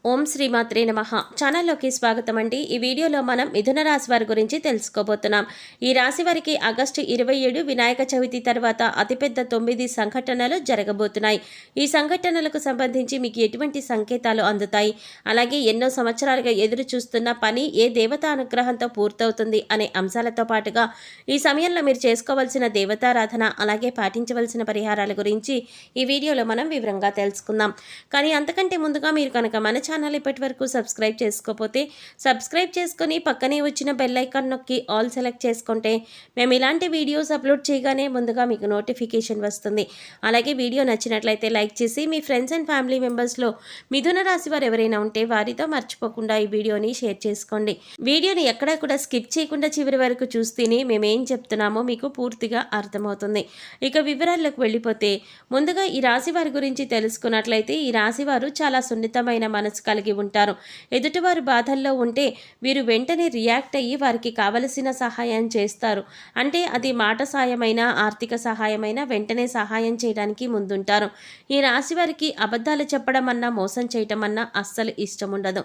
ఓం శ్రీమాత్రే నమః. ఛానల్లోకి స్వాగతం అండి. ఈ వీడియోలో మనం మిథున రాశి వారి గురించి తెలుసుకోబోతున్నాం. ఈ రాశి వారికి ఆగస్టు 27 వినాయక చవితి తర్వాత అతిపెద్ద 9 సంఘటనలు జరగబోతున్నాయి. ఈ సంఘటనలకు సంబంధించి మీకు ఎటువంటి సంకేతాలు అందుతాయి, అలాగే ఎన్నో సంవత్సరాలుగా ఎదురు చూస్తున్న పని ఏ దేవతా అనుగ్రహంతో పూర్తవుతుంది అనే అంశాలతో పాటుగా ఈ సమయంలో మీరు చేసుకోవాల్సిన దేవతారాధన, అలాగే పాటించవలసిన పరిహారాల గురించి ఈ వీడియోలో మనం వివరంగా తెలుసుకుందాం. కానీ అంతకంటే ముందుగా మీరు కనుక మన ఛానల్ ఇప్పటి వరకు సబ్స్క్రైబ్ చేసుకోకపోతే సబ్స్క్రైబ్ చేసుకొని పక్కనే వచ్చిన బెల్ ఐకాన్ నొక్కి ఆల్ సెలెక్ట్ చేసుకుంటే మేము ఇలాంటి వీడియోస్ అప్లోడ్ చేయగానే ముందుగా మీకు నోటిఫికేషన్ వస్తుంది. అలాగే వీడియో నచ్చినట్లయితే లైక్ చేసి మీ ఫ్రెండ్స్ అండ్ ఫ్యామిలీ మెంబర్స్లో మిథున రాశి వారు ఎవరైనా ఉంటే వారితో మర్చిపోకుండా ఈ వీడియోని షేర్ చేసుకోండి. వీడియోని ఎక్కడా కూడా స్కిప్ చేయకుండా చివరి వరకు చూస్తేనే మేమేం చెప్తున్నామో మీకు పూర్తిగా అర్థమవుతుంది. ఇక వివరాల్లోకి వెళ్ళిపోతే ముందుగా ఈ రాశి వారి గురించి తెలుసుకున్నట్లయితే ఈ రాశి వారు చాలా సున్నితమైన మనసు కలిగి ఉంటారు. ఎదుటివారు బాధల్లో ఉంటే వీరు వెంటనే రియాక్ట్ అయ్యి వారికి కావలసిన సహాయం చేస్తారు. అంటే అది మాట సాయమైనా ఆర్థిక సహాయమైనా వెంటనే సహాయం చేయడానికి ముందుంటారు. ఈ రాశి వారికి అబద్ధాలు చెప్పడం అన్నా మోసం చేయటం అన్నా అస్సలు ఇష్టం ఉండదు.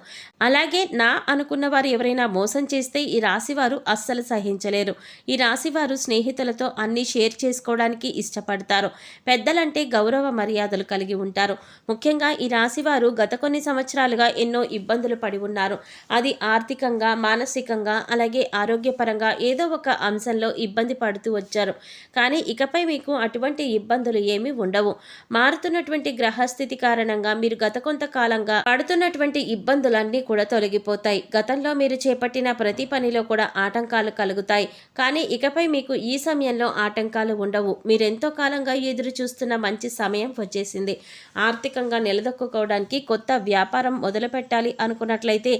అలాగే నా అనుకున్న వారు ఎవరైనా మోసం చేస్తే ఈ రాశి వారు అస్సలు సహించలేరు. ఈ రాశి వారు స్నేహితులతో అన్ని షేర్ చేసుకోవడానికి ఇష్టపడతారు. పెద్దలంటే గౌరవ మర్యాదలు కలిగి ఉంటారు. ముఖ్యంగా ఈ రాశి వారు గత కొన్ని సంవత్సరాలుగా ఎన్నో ఇబ్బందులు పడి ఉన్నారు. అది ఆర్థికంగా, మానసికంగా, అలాగే ఆరోగ్యపరంగా ఏదో ఒక అంశంలో ఇబ్బంది పడుతూ వచ్చారు. కానీ ఇకపై మీకు అటువంటి ఇబ్బందులు ఏమీ ఉండవు. మారుతున్నటువంటి గ్రహస్థితి కారణంగా మీరు గత కొంతకాలంగా పడుతున్నటువంటి ఇబ్బందులన్నీ కూడా తొలగిపోతాయి. గతంలో మీరు చేపట్టిన ప్రతి పనిలో కూడా ఆటంకాలు కలుగుతాయి. కానీ ఇకపై మీకు ఈ సమయంలో ఆటంకాలు ఉండవు. మీరెంతో కాలంగా ఎదురు చూస్తున్న మంచి సమయం వచ్చేసింది. ఆర్థికంగా నిలదొక్కుకోవడానికి కొత్త వ్యాపారం మొదలు పెట్టాలి అనుకున్నట్లయితే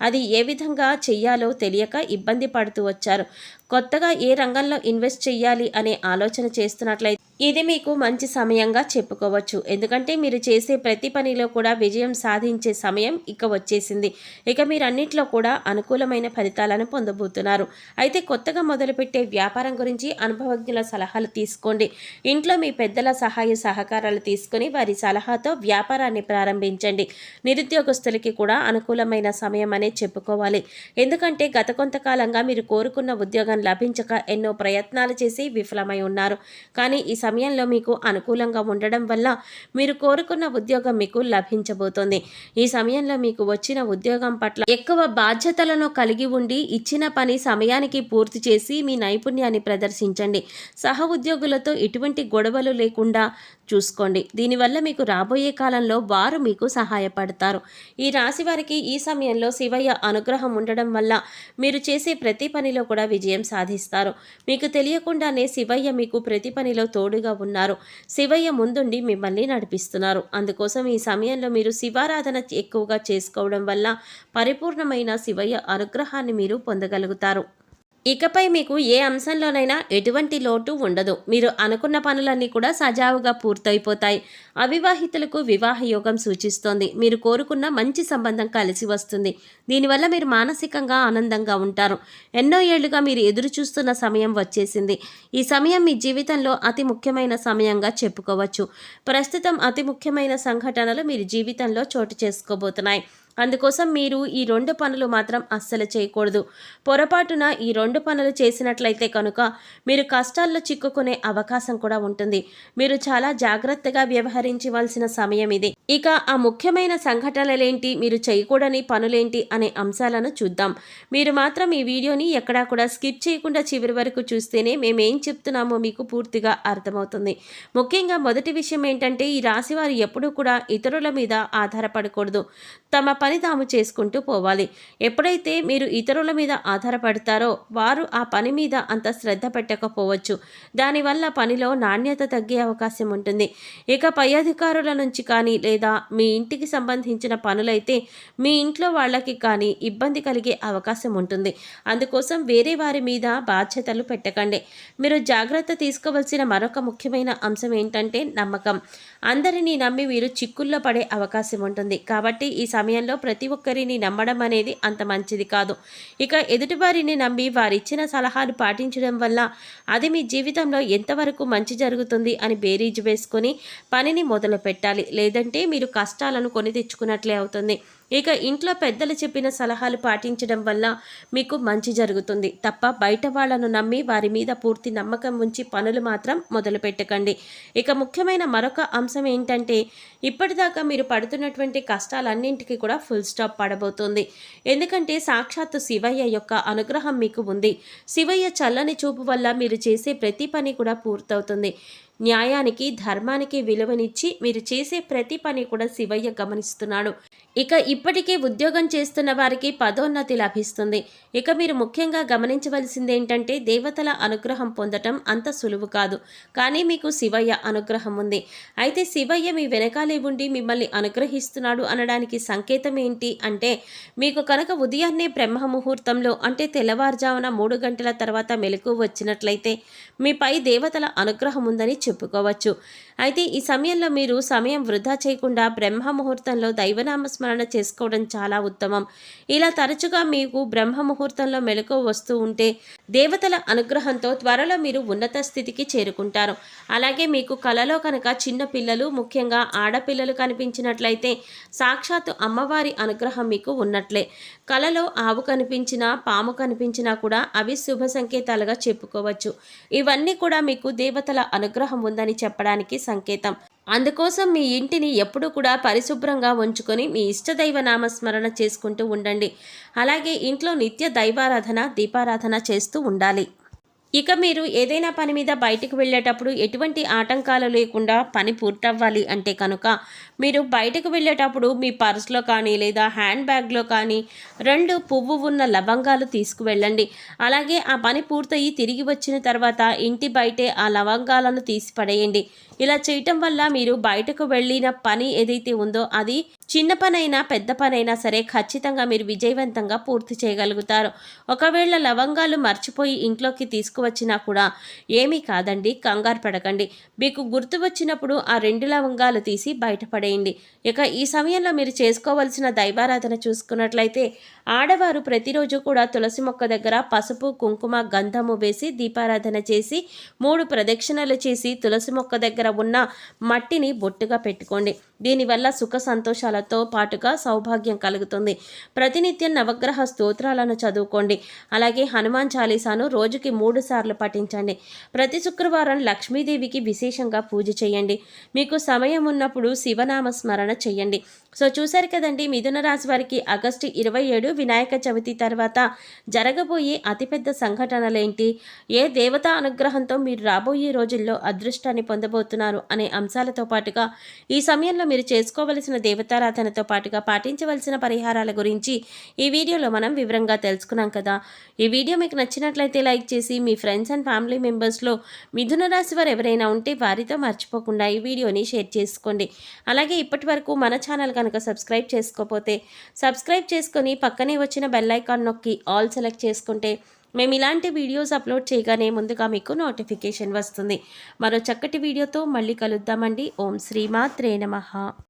అది ఏ విధంగా చెయ్యాలో తెలియక ఇబ్బంది పడుతూ వచ్చారు. కొత్తగా ఏ రంగంలో ఇన్వెస్ట్ చేయాలి అనే ఆలోచన చేస్తున్నట్లయితే ఇది మీకు మంచి సమయంగా చెప్పుకోవచ్చు. ఎందుకంటే మీరు చేసే ప్రతి పనిలో కూడా విజయం సాధించే సమయం ఇక వచ్చేసింది. ఇక మీరు అన్నిట్లో కూడా అనుకూలమైన ఫలితాలను పొందబోతున్నారు. అయితే కొత్తగా మొదలుపెట్టే వ్యాపారం గురించి అనుభవజ్ఞుల సలహాలు తీసుకోండి. ఇంట్లో మీ పెద్దల సహాయ సహకారాలు తీసుకుని వారి సలహాతో వ్యాపారాన్ని ప్రారంభించండి. నిరుద్యోగస్తులకి కూడా అనుకూలమైన సమయం అనే చెప్పుకోవాలి. ఎందుకంటే గత కొంతకాలంగా మీరు కోరుకున్న ఉద్యోగం లభించక ఎన్నో ప్రయత్నాలు చేసి విఫలమై ఉన్నారు. కానీ ఈ సమయంలో మీకు అనుకూలంగా ఉండడం వల్ల మీరు కోరుకున్న ఉద్యోగం మీకు లభించబోతోంది. ఈ సమయంలో మీకు వచ్చిన ఉద్యోగం పట్ల ఎక్కువ బాధ్యతలను కలిగి ఉండి ఇచ్చిన పని సమయానికి పూర్తి చేసి మీ నైపుణ్యాన్ని ప్రదర్శించండి. సహ ఉద్యోగులతో ఎటువంటి గొడవలు లేకుండా చూసుకోండి. దీనివల్ల మీకు రాబోయే కాలంలో వారు మీకు సహాయపడతారు. ఈ రాశి వారికి ఈ సమయంలో శివయ్య అనుగ్రహం ఉండడం వల్ల మీరు చేసే ప్రతి పనిలో కూడా విజయం సాధిస్తారు. మీకు తెలియకుండానే శివయ్య మీకు ప్రతి పనిలో తోడుగా ఉన్నారు. శివయ్య ముందుండి మిమ్మల్ని నడిపిస్తున్నారు. అందుకోసం ఈ సమయంలో మీరు శివారాధన ఎక్కువగా చేసుకోవడం వల్ల పరిపూర్ణమైన శివయ్య అనుగ్రహాన్ని మీరు పొందగలుగుతారు. ఇకపై మీకు ఏ అంశంలోనైనా ఎటువంటి లోటు ఉండదు. మీరు అనుకున్న పనులన్నీ కూడా సజావుగా పూర్తయిపోతాయి. అవివాహితులకు వివాహ యోగం సూచిస్తోంది. మీరు కోరుకున్న మంచి సంబంధం కలిసి వస్తుంది. దీనివల్ల మీరు మానసికంగా ఆనందంగా ఉంటారు. ఎన్నో ఏళ్లుగా మీరు ఎదురు చూస్తున్న సమయం వచ్చేసింది. ఈ సమయం మీ జీవితంలో అతి ముఖ్యమైన సమయంగా చెప్పుకోవచ్చు. ప్రస్తుతం అతి ముఖ్యమైన సంఘటనలు మీరు జీవితంలో చోటు చేసుకోబోతున్నాయి. అందుకోసం మీరు ఈ 2 పనులు మాత్రం అస్సలు చేయకూడదు. పొరపాటున ఈ 2 పనులు చేసినట్లయితే కనుక మీరు కష్టాల్లో చిక్కుకునే అవకాశం కూడా ఉంటుంది. మీరు చాలా జాగ్రత్తగా వ్యవహరించవలసిన సమయం ఇది. ఇక ఆ ముఖ్యమైన సంఘటనలేంటి, మీరు చేయకూడని పనులేంటి అనే అంశాలను చూద్దాం. మీరు మాత్రం ఈ వీడియోని ఎక్కడా కూడా స్కిప్ చేయకుండా చివరి వరకు చూస్తేనే మేమేం చెప్తున్నామో మీకు పూర్తిగా అర్థమవుతుంది. ముఖ్యంగా మొదటి విషయం ఏంటంటే ఈ రాశివారు ఎప్పుడూ కూడా ఇతరుల మీద ఆధారపడకూడదు. తమ పని తాము చేసుకుంటూ పోవాలి. ఎప్పుడైతే మీరు ఇతరుల మీద ఆధారపడతారో వారు ఆ పని మీద అంత శ్రద్ధ పెట్టకపోవచ్చు. దానివల్ల పనిలో నాణ్యత తగ్గే అవకాశం ఉంటుంది. ఇక పై అధికారుల నుంచి కానీ లేదా మీ ఇంటికి సంబంధించిన పనులైతే మీ ఇంట్లో వాళ్ళకి కానీ ఇబ్బంది కలిగే అవకాశం ఉంటుంది. అందుకోసం వేరే వారి మీద బాధ్యతలు పెట్టకండి. మీరు జాగ్రత్త తీసుకోవాల్సిన మరొక ముఖ్యమైన అంశం ఏంటంటే నమ్మకం. అందరినీ నమ్మి మీరు చిక్కుల్లో పడే అవకాశం ఉంటుంది. కాబట్టి ఈ సమయంలో ప్రతి ఒక్కరిని నమ్మడం అనేది అంత మంచిది కాదు. ఇక ఎదుటివారిని నమ్మి వారిచ్చిన సలహాలు పాటించడం వల్ల అది మీ జీవితంలో ఎంతవరకు మంచి జరుగుతుంది అని బేరీజు వేసుకొని పనిని మొదలు పెట్టాలి. లేదంటే మీరు కష్టాలను కొని తెచ్చుకున్నట్లే అవుతుంది. ఇక ఇంట్లో పెద్దలు చెప్పిన సలహాలు పాటించడం వల్ల మీకు మంచి జరుగుతుంది తప్ప బయట వాళ్ళను నమ్మి వారి మీద పూర్తి నమ్మకం ఉంచి పనులు మాత్రం మొదలు పెట్టకండి. ఇక ముఖ్యమైన మరొక అంశం ఏంటంటే ఇప్పటిదాకా మీరు పడుతున్నటువంటి కష్టాలన్నింటికీ కూడా ఫుల్ స్టాప్ పడబోతోంది. ఎందుకంటే సాక్షాత్తు శివయ్య యొక్క అనుగ్రహం మీకు ఉంది. శివయ్య చల్లని చూపు వల్ల మీరు చేసే ప్రతి పని కూడా పూర్తవుతుంది. న్యాయానికి ధర్మానికి విలువనిచ్చి మీరు చేసే ప్రతి పని కూడా శివయ్య గమనిస్తున్నాడు. ఇక ఇప్పటికే ఉద్యోగం చేస్తున్న వారికి పదోన్నతి లభిస్తుంది. ఇక మీరు ముఖ్యంగా గమనించవలసింది ఏంటంటే దేవతల అనుగ్రహం పొందటం అంత సులువు కాదు. కానీ మీకు శివయ్య అనుగ్రహం ఉంది. అయితే శివయ్య మీ వెనకాలే ఉండి మిమ్మల్ని అనుగ్రహిస్తున్నాడు అనడానికి సంకేతం ఏంటి అంటే మీకు కనుక ఉదయాన్నే బ్రహ్మ ముహూర్తంలో అంటే తెల్లవారుజామున 3 గంటల తర్వాత మెలకువ వచ్చినట్లయితే మీపై దేవతల అనుగ్రహం ఉందని చెప్పుకోవచ్చు. అయితే ఈ సమయంలో మీరు సమయం వృధా చేయకుండా బ్రహ్మ ముహూర్తంలో దైవనామ స్మరణ చేసుకోవడం చాలా ఉత్తమం. ఇలా తరచుగా మీకు బ్రహ్మ ముహూర్తంలో మెలకువ వస్తూ ఉంటే దేవతల అనుగ్రహంతో త్వరలో మీరు ఉన్నత స్థితికి చేరుకుంటారు. అలాగే మీకు కలలో కనుక చిన్న పిల్లలు ముఖ్యంగా ఆడపిల్లలు కనిపించినట్లయితే సాక్షాత్తు అమ్మవారి అనుగ్రహం మీకు ఉన్నట్లే. కలలో ఆవు కనిపించినా పాము కనిపించినా కూడా అవి శుభ సంకేతాలుగా చెప్పుకోవచ్చు. ఇవన్నీ కూడా మీకు దేవతల అనుగ్రహం ఉందని చెప్పడానికి సంకేతం. అందుకోసం మీ ఇంటిని ఎప్పుడూ కూడా పరిశుభ్రంగా ఉంచుకొని మీ ఇష్టదైవ నామస్మరణ చేసుకుంటూ ఉండండి. అలాగే ఇంట్లో నిత్య దైవారాధన దీపారాధన చేస్తూ ఉండాలి. ఇక మీరు ఏదైనా పని మీద బయటికి వెళ్ళేటప్పుడు ఎటువంటి ఆటంకాలు లేకుండా పని పూర్తవ్వాలి అంటే కనుక మీరు బయటకు వెళ్ళేటప్పుడు మీ పర్స్లో కానీ లేదా హ్యాండ్ బ్యాగ్లో కానీ 2 పువ్వు ఉన్న లవంగాలు తీసుకువెళ్ళండి. అలాగే ఆ పని పూర్తయి తిరిగి వచ్చిన తర్వాత ఇంటి బయటే ఆ లవంగాలను తీసి పడేయండి. ఇలా చేయటం వల్ల మీరు బయటకు వెళ్ళిన పని ఏదైతే ఉందో అది చిన్న పనైనా పెద్ద పనైనా సరే ఖచ్చితంగా మీరు విజయవంతంగా పూర్తి చేయగలుగుతారు. ఒకవేళ లవంగాలు మర్చిపోయి ఇంట్లోకి తీసుకువచ్చినా కూడా ఏమీ కాదండి, కంగారు పడకండి. మీకు గుర్తు వచ్చినప్పుడు ఆ 2 లవంగాలు తీసి బయటపడేయండి. ఇక ఈ సమయంలో మీరు చేసుకోవలసిన దైవారాధన చూసుకున్నట్లయితే ఆడవారు ప్రతిరోజు కూడా తులసి మొక్క దగ్గర పసుపు కుంకుమ గంధము వేసి దీపారాధన చేసి 3 ప్రదక్షిణలు చేసి తులసి మొక్క దగ్గర ఉన్న మట్టిని బొట్టుగా పెట్టుకోండి. దీనివల్ల సుఖ సంతోషాలతో పాటుగా సౌభాగ్యం కలుగుతుంది. ప్రతినిత్యం నవగ్రహ స్తోత్రాలను చదువుకోండి. అలాగే హనుమాన్ చాలీసాను రోజుకి 3 సార్లు పఠించండి. ప్రతి శుక్రవారం లక్ష్మీదేవికి విశేషంగా పూజ చేయండి. మీకు సమయం ఉన్నప్పుడు శివనామ స్మరణ చేయండి. సో చూశారు కదండి, మిథున రాశి వారికి ఆగస్టు 27 వినాయక చవితి తర్వాత జరగబోయే అతిపెద్ద సంఘటనలేంటి, ఏ దేవతా అనుగ్రహంతో మీరు రాబోయే రోజుల్లో అదృష్టాన్ని పొందబోతున్నారు అనే అంశాలతో పాటుగా ఈ సమయంలో మీరు చేసుకోవలసిన దేవతారాధనతో పాటుగా పాటించవలసిన పరిహారాల గురించి ఈ వీడియోలో మనం వివరంగా తెలుసుకున్నాం కదా. ఈ వీడియో మీకు నచ్చినట్లయితే లైక్ చేసి మీ ఫ్రెండ్స్ అండ్ ఫ్యామిలీ మెంబర్స్లో మిథున రాశి వారు ఎవరైనా ఉంటే వారితో మర్చిపోకుండా ఈ వీడియోని షేర్ చేసుకోండి. అలాగే ఇప్పటి వరకు మన ఛానల్ కనుక సబ్స్క్రైబ్ చేసుకోకపోతే సబ్స్క్రైబ్ చేసుకొని పక్కనే వచ్చిన బెల్ ఐకాన్ నొక్కి ఆల్ సెలెక్ట్ చేసుకుంటే మేము ఇలాంటి వీడియోస్ అప్లోడ్ చేయగానే ముందుగా మీకు నోటిఫికేషన్ వస్తుంది. మరో చక్కటి వీడియోతో మళ్ళీ కలుద్దామండి. ఓం శ్రీమాత్రే నమః.